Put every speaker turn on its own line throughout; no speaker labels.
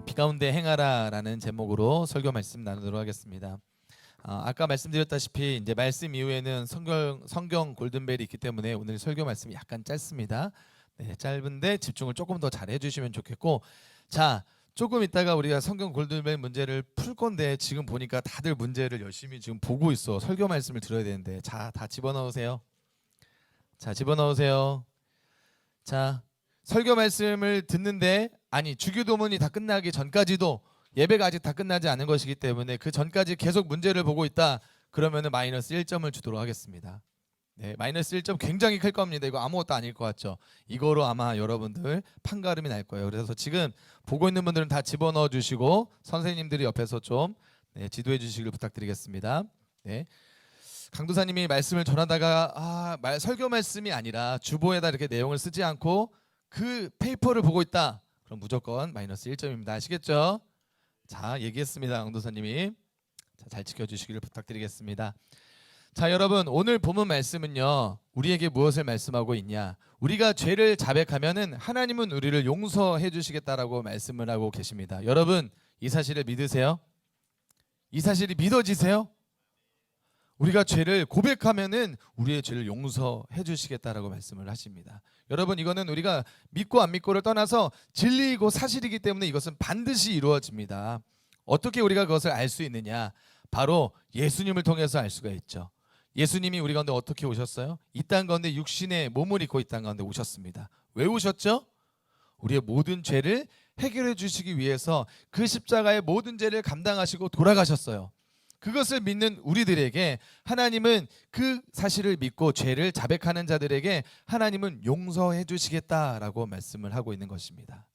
비 가운데 행하라라는 제목으로 설교 말씀 나누도록 하겠습니다. 아까 말씀드렸다시피 이제 말씀 이후에는 성경 골든벨이 있기 때문에 오늘 설교 말씀이 약간 짧습니다. 네, 짧은데 집중을 조금 더 잘 해주시면 좋겠고, 자, 조금 있다가 우리가 성경 골든벨 문제를 풀 건데 지금 보니까 다들 문제를 열심히 지금 보고 있어. 설교 말씀을 들어야 되는데, 자, 다 집어넣으세요. 자, 집어넣으세요. 자, 설교 말씀을 듣는데, 아니, 주기도문이 다 끝나기 전까지도 예배가 아직 다 끝나지 않은 것이기 때문에 그 전까지 계속 문제를 보고 있다, 그러면은 마이너스 1점을 주도록 하겠습니다. 네, 마이너스 1점 굉장히 클 겁니다. 이거 아무것도 아닐 것 같죠? 이거로 아마 여러분들 판가름이 날 거예요. 그래서 지금 보고 있는 분들은 다 집어넣어 주시고 선생님들이 옆에서 좀 지도해 주시길 부탁드리겠습니다. 네. 강도사님이 말씀을 전하다가 설교 말씀이 아니라 주보에다 이렇게 내용을 쓰지 않고 그 페이퍼를 보고 있다, 그럼 무조건 마이너스 1점입니다. 아시겠죠? 자, 얘기했습니다. 강도사님이. 자, 잘 지켜주시기를 부탁드리겠습니다. 자, 여러분, 오늘 본문 말씀은요, 우리에게 무엇을 말씀하고 있냐? 우리가 죄를 자백하면은 하나님은 우리를 용서해 주시겠다라고 말씀을 하고 계십니다. 여러분, 이 사실을 믿으세요? 이 사실이 믿어지세요? 우리가 죄를 고백하면은 우리의 죄를 용서해 주시겠다라고 말씀을 하십니다. 여러분, 이거는 우리가 믿고 안 믿고를 떠나서 진리이고 사실이기 때문에 이것은 반드시 이루어집니다. 어떻게 우리가 그것을 알 수 있느냐? 바로 예수님을 통해서 알 수가 있죠. 예수님이 우리 가운데 어떻게 오셨어요? 이 땅 가운데 육신의 몸을 입고 이 땅 가운데 오셨습니다. 왜 오셨죠? 우리의 모든 죄를 해결해 주시기 위해서 그 십자가의 모든 죄를 감당하시고 돌아가셨어요. 그것을 믿는 우리들에게 하나님은 그 사실을 믿고 죄를 자백하는 자들에게 하나님은 용서해 주시겠다라고 말씀을 하고 있는 것입니다.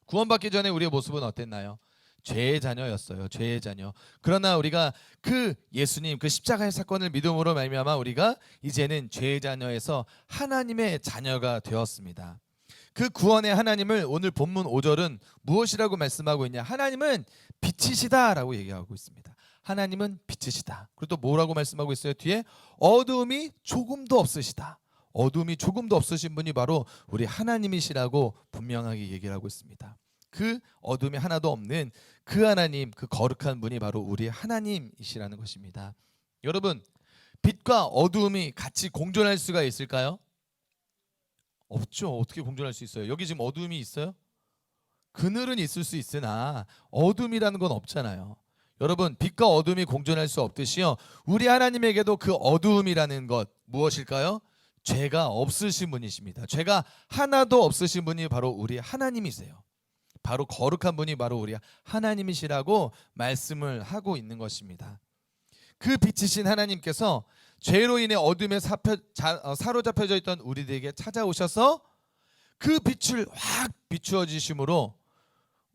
구원받기 전에 우리의 모습은 어땠나요? 죄의 자녀였어요. 죄의 자녀. 그러나 우리가 그 예수님, 그 십자가의 사건을 믿음으로 말미암아 우리가 이제는 죄의 자녀에서 하나님의 자녀가 되었습니다. 그 구원의 하나님을 오늘 본문 5절은 무엇이라고 말씀하고 있냐? 하나님은 빛이시다라고 얘기하고 있습니다. 하나님은 빛이시다. 그리고 또 뭐라고 말씀하고 있어요? 뒤에 어두움이 조금도 없으시다. 어두움이 조금도 없으신 분이 바로 우리 하나님이시라고 분명하게 얘기를 하고 있습니다. 그 어둠이 하나도 없는 그 하나님, 그 거룩한 분이 바로 우리 하나님이시라는 것입니다. 여러분, 빛과 어두움이 같이 공존할 수가 있을까요? 없죠. 어떻게 공존할 수 있어요? 여기 지금 어둠이 있어요? 그늘은 있을 수 있으나 어둠이라는 건 없잖아요. 여러분, 빛과 어둠이 공존할 수 없듯이요, 우리 하나님에게도 그 어두움이라는 것 무엇일까요? 죄가 없으신 분이십니다. 죄가 하나도 없으신 분이 바로 우리 하나님이세요. 바로 거룩한 분이 바로 우리 하나님이시라고 말씀을 하고 있는 것입니다. 그 빛이신 하나님께서 죄로 인해 어둠에 사로잡혀져 있던 우리들에게 찾아오셔서 그 빛을 확 비추어 주심으로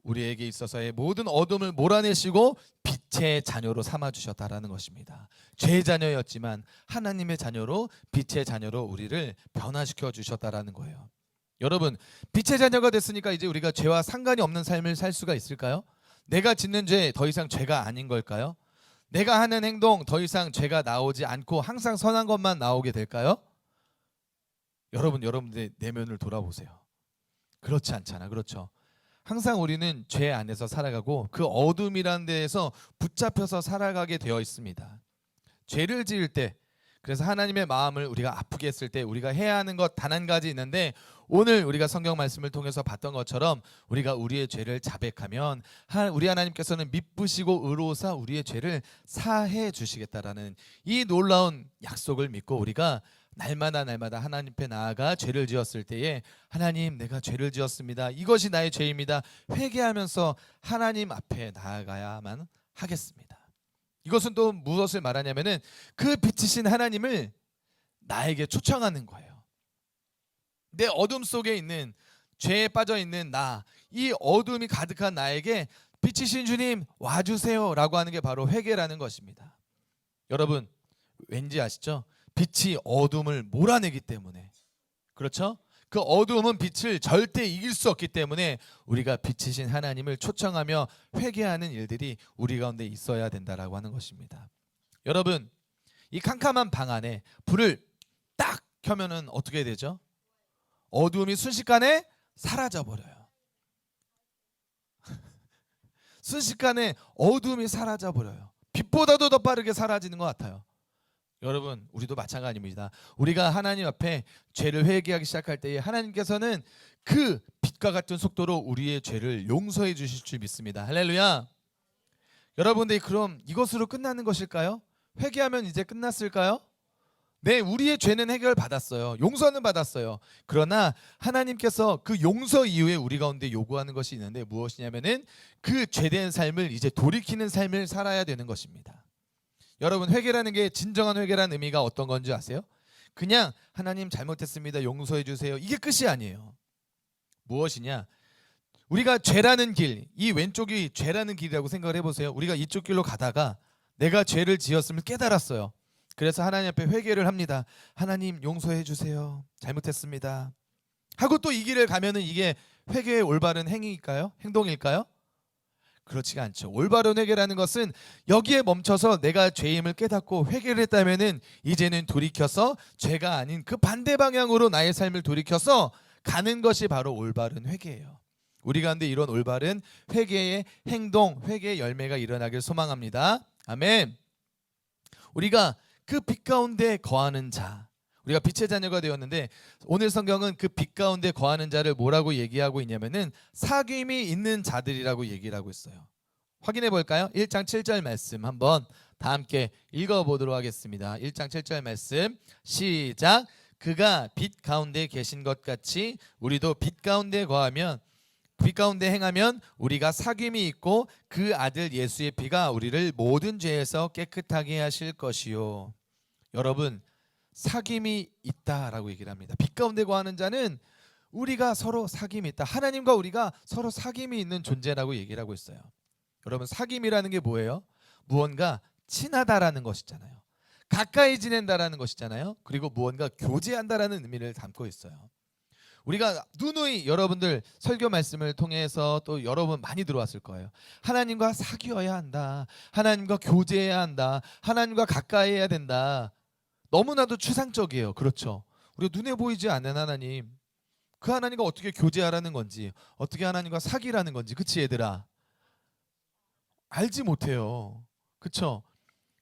우리에게 있어서의 모든 어둠을 몰아내시고 빛의 자녀로 삼아 주셨다라는 것입니다. 죄의 자녀였지만 하나님의 자녀로, 빛의 자녀로 우리를 변화시켜 주셨다라는 거예요. 여러분, 빛의 자녀가 됐으니까 이제 우리가 죄와 상관이 없는 삶을 살 수가 있을까요? 내가 짓는 죄 더 이상 죄가 아닌 걸까요? 내가 하는 행동 더 이상 죄가 나오지 않고 항상 선한 것만 나오게 될까요? 여러분들의 내면을 돌아보세요. 그렇지 않잖아. 그렇죠? 항상 우리는 죄 안에서 살아가고 그 어둠이라는 데에서 붙잡혀서 살아가게 되어 있습니다. 죄를 지을 때, 그래서 하나님의 마음을 우리가 아프게 했을 때 우리가 해야 하는 것 단 한 가지 있는데, 오늘 우리가 성경 말씀을 통해서 봤던 것처럼 우리가 우리의 죄를 자백하면 우리 하나님께서는 미쁘시고 의로우사 우리의 죄를 사해 주시겠다라는 이 놀라운 약속을 믿고 우리가 날마다 하나님 앞에 나아가 죄를 지었을 때에, 하나님, 내가 죄를 지었습니다. 이것이 나의 죄입니다. 회개하면서 하나님 앞에 나아가야만 하겠습니다. 이것은 또 무엇을 말하냐면은 그 빛이신 하나님을 나에게 초청하는 거예요. 내 어둠 속에 있는, 죄에 빠져 있는 나, 이 어둠이 가득한 나에게 빛이신 주님 와주세요 라고 하는 게 바로 회개라는 것입니다. 여러분, 왠지 아시죠? 빛이 어둠을 몰아내기 때문에, 그렇죠? 그 어두움은 빛을 절대 이길 수 없기 때문에 우리가 빛이신 하나님을 초청하며 회개하는 일들이 우리 가운데 있어야 된다라고 하는 것입니다. 여러분, 이 캄캄한 방 안에 불을 딱 켜면은 어떻게 되죠? 어두움이 순식간에 사라져 버려요. 순식간에 어둠이 사라져 버려요. 빛보다도 더 빠르게 사라지는 것 같아요. 여러분, 우리도 마찬가지입니다. 우리가 하나님 앞에 죄를 회개하기 시작할 때에 하나님께서는 그 빛과 같은 속도로 우리의 죄를 용서해 주실 줄 믿습니다. 할렐루야. 여러분들이 그럼 이것으로 끝나는 것일까요? 회개하면 이제 끝났을까요? 네, 우리의 죄는 해결받았어요. 용서는 받았어요. 그러나 하나님께서 그 용서 이후에 우리 가운데 요구하는 것이 있는데 무엇이냐면은 그 죄된 삶을 이제 돌이키는 삶을 살아야 되는 것입니다. 여러분, 회개라는 게 진정한 회개라는 의미가 어떤 건지 아세요? 그냥 하나님 잘못했습니다, 용서해 주세요, 이게 끝이 아니에요. 무엇이냐? 우리가 죄라는 길, 이 왼쪽이 죄라는 길이라고 생각을 해보세요. 우리가 이쪽 길로 가다가 내가 죄를 지었음을 깨달았어요. 그래서 하나님 앞에 회개를 합니다. 하나님 용서해 주세요, 잘못했습니다 하고 또 이 길을 가면은 이게 회개의 올바른 행위일까요? 행동일까요? 그렇지가 않죠. 올바른 회개라는 것은 여기에 멈춰서 내가 죄임을 깨닫고 회개를 했다면은 이제는 돌이켜서 죄가 아닌 그 반대 방향으로 나의 삶을 돌이켜서 가는 것이 바로 올바른 회개예요. 우리 가운데 이런 올바른 회개의 행동, 회개의 열매가 일어나길 소망합니다. 아멘. 우리가 그 빛 가운데 거하는 자, 우리가 빛의 자녀가 되었는데 오늘 성경은 그 빛 가운데 거하는 자를 뭐라고 얘기하고 있냐면은 사귐이 있는 자들이라고 얘기를 하고 있어요. 확인해 볼까요? 1장 7절 말씀 한번 다 함께 읽어보도록 하겠습니다. 1장 7절 말씀 시작. 그가 빛 가운데 계신 것 같이 우리도 빛 가운데 거하면, 빛 가운데 행하면 우리가 사귐이 있고 그 아들 예수의 피가 우리를 모든 죄에서 깨끗하게 하실 것이요. 여러분, 사귐이 있다라고 얘기를 합니다. 빛 가운데 거하는 자는 우리가 서로 사귐이 있다. 하나님과 우리가 서로 사귐이 있는 존재라고 얘기를 하고 있어요. 여러분, 사귐이라는 게 뭐예요? 무언가 친하다라는 것이잖아요. 가까이 지낸다라는 것이잖아요. 그리고 무언가 교제한다라는 의미를 담고 있어요. 우리가 누누이 여러분들 설교 말씀을 통해서 또 여러분 많이 들어왔을 거예요. 하나님과 사귀어야 한다, 하나님과 교제해야 한다, 하나님과 가까이 해야 된다. 너무나도 추상적이에요. 그렇죠? 우리가 눈에 보이지 않는 하나님, 그 하나님과 어떻게 교제하라는 건지, 어떻게 하나님과 사귀라는 건지, 그치 얘들아? 알지 못해요. 그쵸?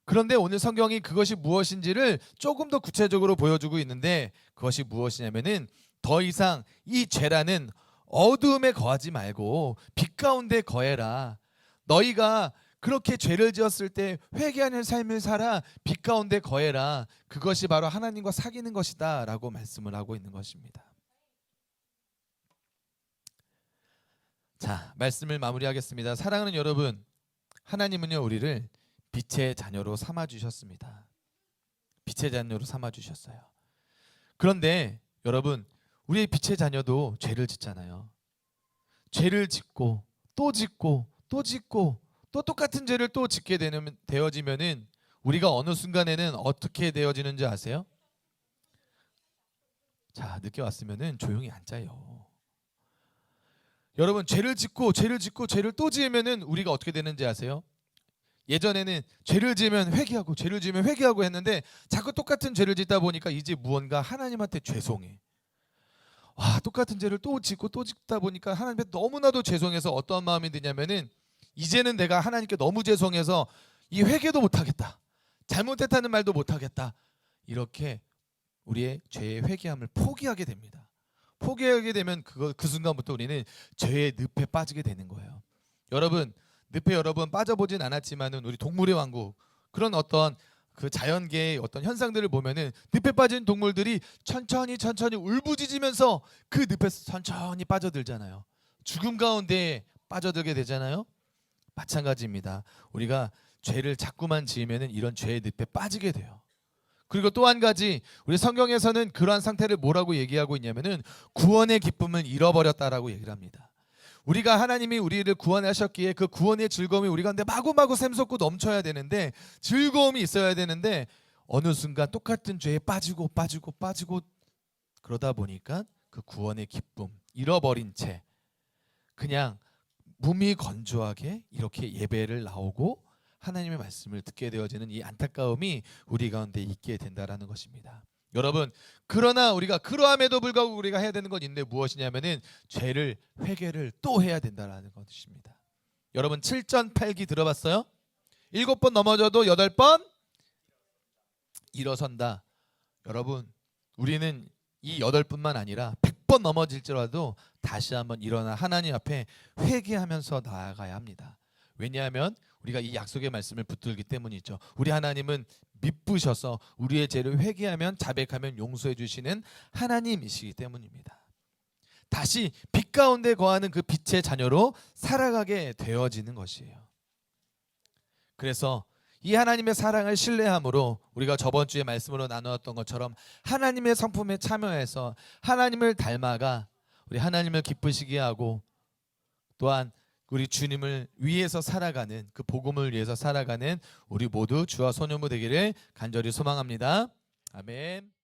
그런데 오늘 성경이 그것이 무엇인지를 조금 더 구체적으로 보여주고 있는데, 그것이 무엇이냐면은 더 이상 이 죄라는 어두움에 거하지 말고 빛 가운데 거해라. 너희가 그렇게 죄를 지었을 때 회개하는 삶을 살아 빛 가운데 거해라. 그것이 바로 하나님과 사귀는 것이다 라고 말씀을 하고 있는 것입니다. 자, 말씀을 마무리하겠습니다. 사랑하는 여러분, 하나님은요 우리를 빛의 자녀로 삼아주셨습니다. 빛의 자녀로 삼아주셨어요. 그런데 여러분, 우리의 빛의 자녀도 죄를 짓잖아요. 죄를 짓고 또 짓고 또 짓고 또 똑같은 죄를 또 짓게 되어지면은 우리가 어느 순간에는 어떻게 되어지는지 아세요? 자, 늦게 왔으면은 조용히 앉아요. 여러분, 죄를 짓고 죄를 짓고 죄를 또 지으면은 우리가 어떻게 되는지 아세요? 예전에는 죄를 지으면 회개하고 죄를 지으면 회개하고 했는데 자꾸 똑같은 죄를 짓다 보니까 이제 무언가 하나님한테 죄송해. 와, 똑같은 죄를 또 짓고 또 짓다 보니까 하나님께 너무나도 죄송해서 어떠한 마음이 드냐면은 이제는 내가 하나님께 너무 죄송해서 이 회개도 못하겠다, 잘못했다는 말도 못하겠다, 이렇게 우리의 죄의 회개함을 포기하게 됩니다. 포기하게 되면 그 순간부터 우리는 죄의 늪에 빠지게 되는 거예요. 여러분, 늪에 여러분 빠져보진 않았지만은 우리 동물의 왕국, 그런 어떤 그 자연계의 어떤 현상들을 보면은 늪에 빠진 동물들이 천천히 울부짖으면서 그 늪에서 천천히 빠져들잖아요. 죽음 가운데 빠져들게 되잖아요. 마찬가지입니다. 우리가 죄를 자꾸만 지으면은 이런 죄의 늪에 빠지게 돼요. 그리고 또 한 가지, 우리 성경에서는 그러한 상태를 뭐라고 얘기하고 있냐면은 구원의 기쁨을 잃어버렸다라고 얘기를 합니다. 우리가 하나님이 우리를 구원하셨기에 그 구원의 즐거움이 우리 가운데 마구마구 샘솟고 넘쳐야 되는데, 즐거움이 있어야 되는데 어느 순간 똑같은 죄에 빠지고 그러다 보니까 그 구원의 기쁨 잃어버린 채 그냥 무미건조하게 이렇게 예배를 나오고 하나님의 말씀을 듣게 되어지는 이 안타까움이 우리 가운데 있게 된다라는 것입니다. 여러분, 그러나 우리가 그러함에도 불구하고 우리가 해야 되는 건 있는데 무엇이냐면은 죄를 회개를 또 해야 된다라는 것입니다. 여러분 7전 8기 들어봤어요? 7번 넘어져도 8번 일어선다. 여러분 우리는 이 8뿐만 아니라 100번 넘어질지라도 다시 한번 일어나 하나님 앞에 회개하면서 나아가야 합니다. 왜냐하면 우리가 이 약속의 말씀을 붙들기 때문이죠. 우리 하나님은 미쁘셔서 우리의 죄를 회개하면 자백하면 용서해 주시는 하나님이시기 때문입니다. 다시 빛 가운데 거하는 그 빛의 자녀로 살아가게 되어지는 것이에요. 그래서 이 하나님의 사랑을 신뢰함으로 우리가 저번 주에 말씀으로 나누었던 것처럼 하나님의 성품에 참여해서 하나님을 닮아가 우리 하나님을 기쁘시게 하고 또한 우리 주님을 위해서 살아가는 그 복음을 위해서 살아가는 우리 모두 주와 소녀무 되기를 간절히 소망합니다. 아멘.